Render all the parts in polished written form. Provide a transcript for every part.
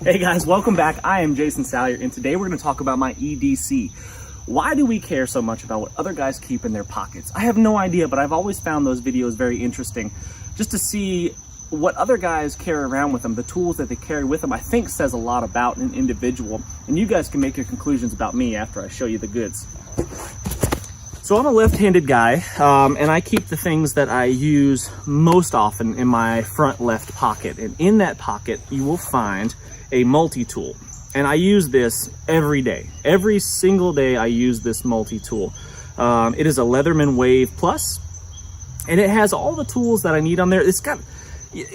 Hey guys, welcome back. I am Jason Salyer, and today we're going to talk about my EDC. Why do we care so much about what other guys keep in their pockets? I have no idea, but I've always found those videos very interesting. Just to see what other guys carry around with them, the tools that they carry with them, I think says a lot about an individual. And you guys can make your conclusions about me after I show you the goods. So I'm a left-handed guy, and I keep the things that I use most often in my front left pocket. And in that pocket, you will find a multi-tool. And I use this every day. Every single day I use this multi-tool. It is a Leatherman Wave Plus, and it has all the tools that I need on there. It's got,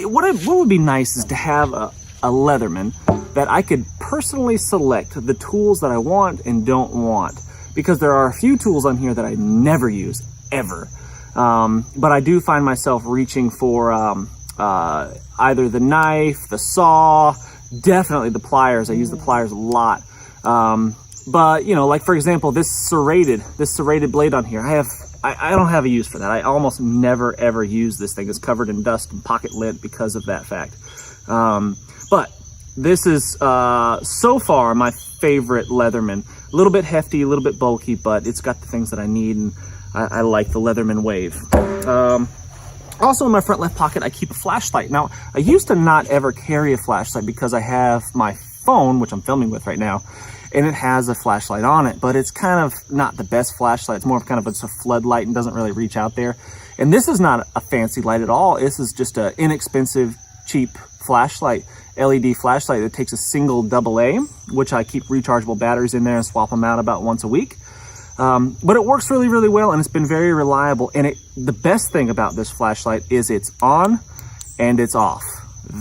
what would be nice is to have a Leatherman that I could personally select the tools that I want and don't want. Because there are a few tools on here that I never use, ever. But I do find myself reaching for either the knife, the saw, definitely the pliers. I use the pliers a lot. But, you know, like for example, this serrated blade on here, I don't have a use for that. I almost never ever use this thing. It's covered in dust and pocket lint because of that fact. But this is so far my favorite Leatherman. A little bit hefty, a little bit bulky, but it's got the things that I need, and I like the Leatherman Wave. Also in my front left pocket, I keep a flashlight. Now, I used to not ever carry a flashlight because I have my phone, which I'm filming with right now, and it has a flashlight on it, but it's kind of not the best flashlight. It's more of kind of a floodlight and doesn't really reach out there. And this is not a fancy light at all. This is just an inexpensive, cheap flashlight, LED flashlight that takes a single AA, which I keep rechargeable batteries in there and swap them out about once a week. But it works really, really well, and it's been very reliable. And the best thing about this flashlight is it's on and it's off.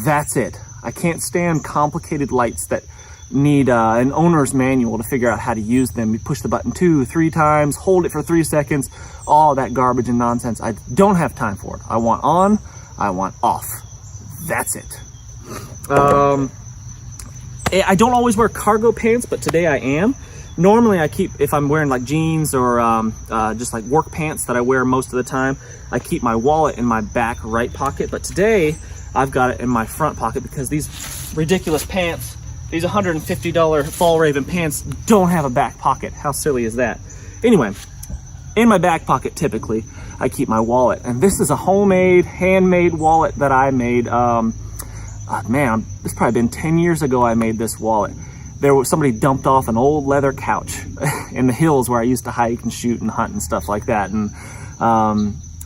That's it. I can't stand complicated lights that need an owner's manual to figure out how to use them. You push the button 2, 3 times, hold it for 3 seconds, all that garbage and nonsense. I don't have time for it. I want on, I want off. That's it. I don't always wear cargo pants, but today I am. Normally I keep, if I'm wearing like jeans or just like work pants that I wear most of the time, I keep my wallet in my back right pocket. But today I've got it in my front pocket because these ridiculous pants, these $150 Fall Raven pants, don't have a back pocket. How silly is that? Anyway, in my back pocket typically I keep my wallet, and this is a homemade, handmade wallet that I made. Man, it's probably been 10 years ago I made this wallet. There was somebody dumped off an old leather couch in the hills where I used to hike and shoot and hunt and stuff like that. And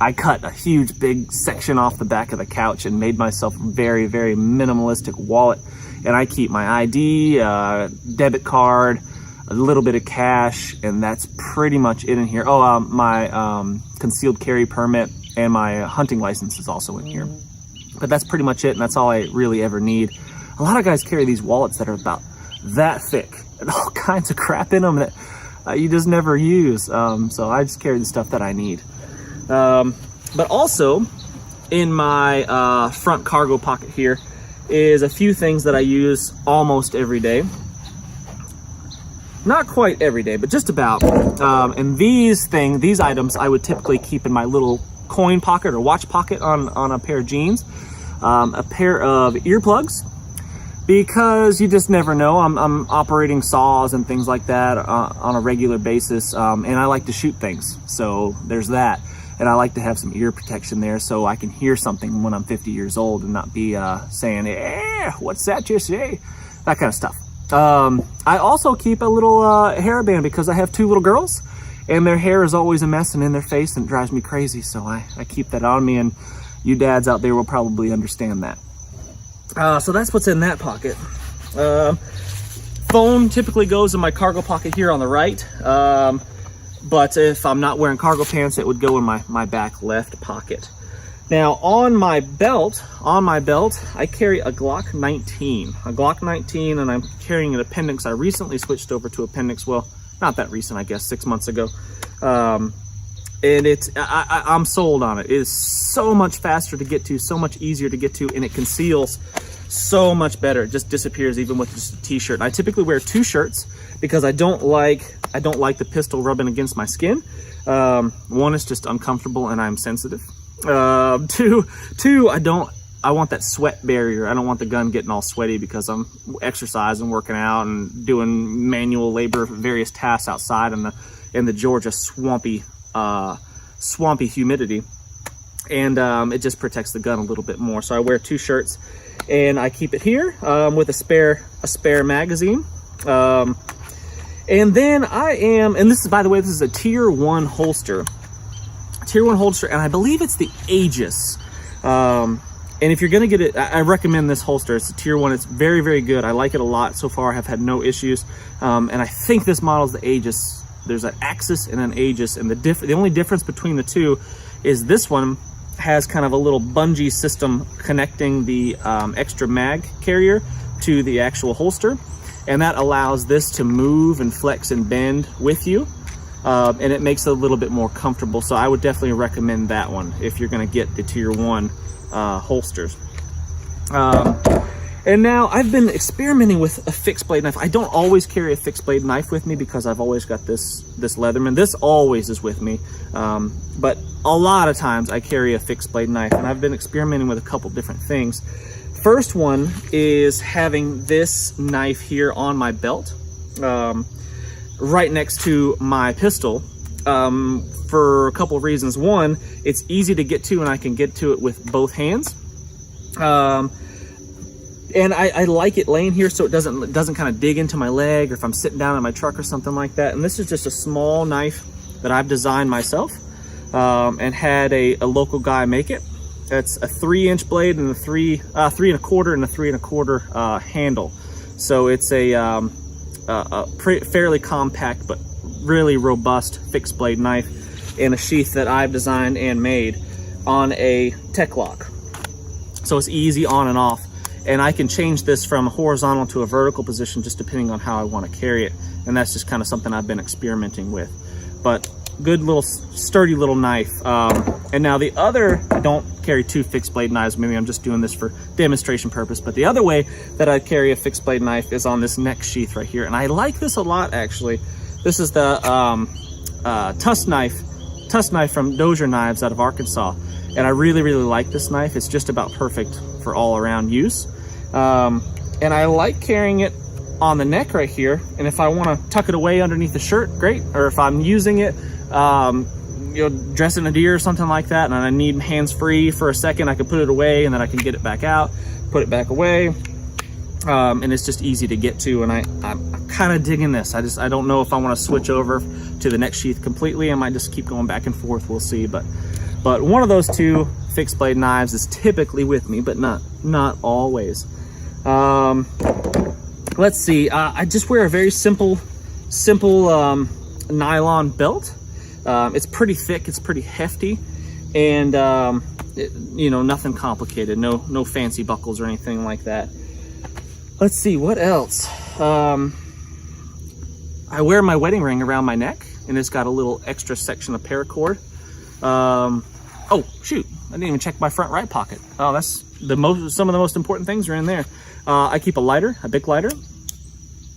I cut a huge big section off the back of the couch and made myself a very, very minimalistic wallet. And I keep my ID, debit card, a little bit of cash, and that's pretty much it in here. Oh, my concealed carry permit and my hunting license is also in here. But that's pretty much it, and that's all I really ever need. A lot of guys carry these wallets that are about that thick and all kinds of crap in them that you just never use. So I just carry the stuff that I need. But also in my front cargo pocket here is a few things that I use almost every day. Not quite every day, but just about. And these items I would typically keep in my little coin pocket or watch pocket on a pair of jeans, a pair of earplugs, because you just never know. I'm operating saws and things like that on a regular basis, and I like to shoot things, so there's that. And I like to have some ear protection there so I can hear something when I'm 50 years old and not be saying, what's that you say? That kind of stuff. I also keep a little hairband because I have 2 little girls, and their hair is always a mess and in their face, and it drives me crazy. So I keep that on me, and you dads out there will probably understand that. So that's what's in that pocket. Phone typically goes in my cargo pocket here on the right. But if I'm not wearing cargo pants, it would go in my back left pocket. Now on my belt, I carry a Glock 19. A Glock 19, and I'm carrying an appendix. I recently switched over to appendix. Well, not that recent, I guess, 6 months ago. And I'm sold on it. It is so much faster to get to, so much easier to get to, and it conceals so much better. It just disappears even with just a t-shirt. I typically wear 2 shirts because I don't like the pistol rubbing against my skin. One is just uncomfortable and I'm sensitive. Two, I I want that sweat barrier. I don't want the gun getting all sweaty because I'm exercising, working out, and doing manual labor, various tasks outside in the Georgia swampy humidity. And it just protects the gun a little bit more. So I wear 2 shirts, and I keep it here with a spare magazine. And then and this is, by the way, this is a tier 1 holster. Tier 1 holster, and I believe it's the Aegis. And if you're gonna get it, I recommend this holster. It's a tier 1. It's very, very good. I like it a lot. So far, I've had no issues. And I think this model is the Aegis. There's an Axis and an Aegis, and the only difference between the two is this one has kind of a little bungee system connecting the extra mag carrier to the actual holster, and that allows this to move and flex and bend with you, and it makes it a little bit more comfortable. So I would definitely recommend that one if you're going to get the tier 1 holsters. And now I've been experimenting with a fixed blade knife. I don't always carry a fixed blade knife with me because I've always got this Leatherman. This always is with me, but a lot of times I carry a fixed blade knife, and I've been experimenting with a couple different things. First one is having this knife here on my belt, right next to my pistol, for a couple of reasons. One, it's easy to get to, and I can get to it with both hands. And I like it laying here so it doesn't kind of dig into my leg, or if I'm sitting down in my truck or something like that. And this is just a small knife that I've designed myself, and had a local guy make it. It's a 3-inch blade and a 3 1/4 and a 3 1/4 handle. So it's a fairly compact but really robust fixed blade knife in a sheath that I've designed and made on a tech lock. So it's easy on and off. And I can change this from a horizontal to a vertical position just depending on how I want to carry it. And that's just kind of something I've been experimenting with. But good little sturdy little knife. And now the other, I don't carry 2 fixed blade knives. Maybe I'm just doing this for demonstration purpose. But the other way that I carry a fixed blade knife is on this neck sheath right here. And I like this a lot, actually. This is the Tusk knife from Dozier Knives out of Arkansas. And I really, really like this knife. It's just about perfect for all around use. And I like carrying it on the neck right here. And if I want to tuck it away underneath the shirt, great. Or if I'm using it, dressing a deer or something like that, and I need hands free for a second, I can put it away and then I can get it back out, put it back away. And it's just easy to get to. And I'm kind of digging this. I don't know if I want to switch over to the neck sheath completely. I might just keep going back and forth. We'll see. But one of those 2 fixed blade knives is typically with me, but not always. Let's see. I just wear a very simple nylon belt. It's pretty thick. It's pretty hefty, and nothing complicated. No fancy buckles or anything like that. Let's see what else. I wear my wedding ring around my neck, and it's got a little extra section of paracord. Oh shoot, I didn't even check my front right pocket. Oh, that's some of the most important things are in there. I keep a lighter, a Bic lighter,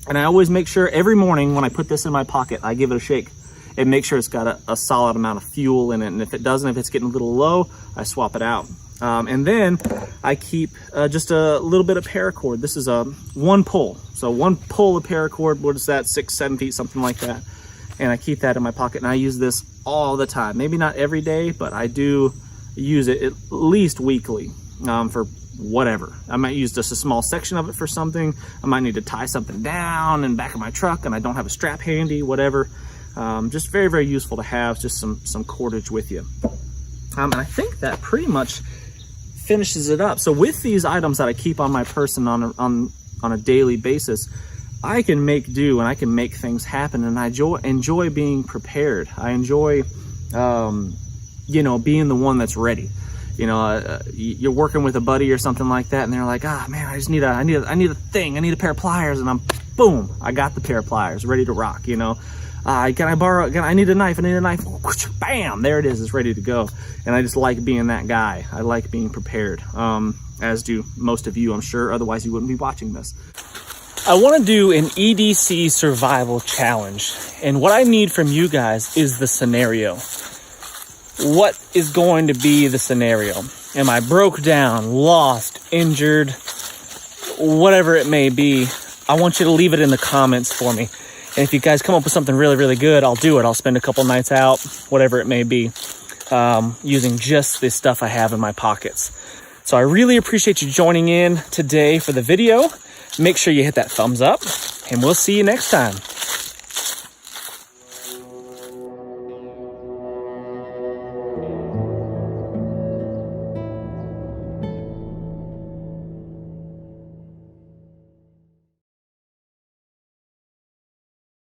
and I always make sure every morning when I put this in my pocket, I give it a shake and make sure it's got a solid amount of fuel in it. And if it doesn't, if it's getting a little low, I swap it out. And then I keep just a little bit of paracord. This is a 1 pull. So 1 pull of paracord, what is that, 6-7 feet, something like that. And I keep that in my pocket, and I use this all the time. Maybe not every day, but I do use it at least weekly for whatever. I might use just a small section of it for something. I might need to tie something down in the back of my truck and I don't have a strap handy, whatever. Just very, very useful to have just some cordage with you. And I think that pretty much finishes it up. So with these items that I keep on my person on a daily basis, I can make do and I can make things happen, and I enjoy being prepared. I enjoy, being the one that's ready. You're working with a buddy or something like that, and they're like, "Ah, man, I need a pair of pliers," and boom, I got the pair of pliers ready to rock. I need a knife. Bam, there it is. It's ready to go. And I just like being that guy. I like being prepared, as do most of you, I'm sure. Otherwise, you wouldn't be watching this. I want to do an EDC survival challenge. And what I need from you guys is the scenario. What is going to be the scenario? am I broke down, lost, injured, whatever it may be, I want you to leave it in the comments for me. And if you guys come up with something really, really good, I'll do it. I'll spend a couple nights out, whatever it may be, using just this stuff I have in my pockets. So I really appreciate you joining in today for the video. Make sure you hit that thumbs up, and we'll see you next time.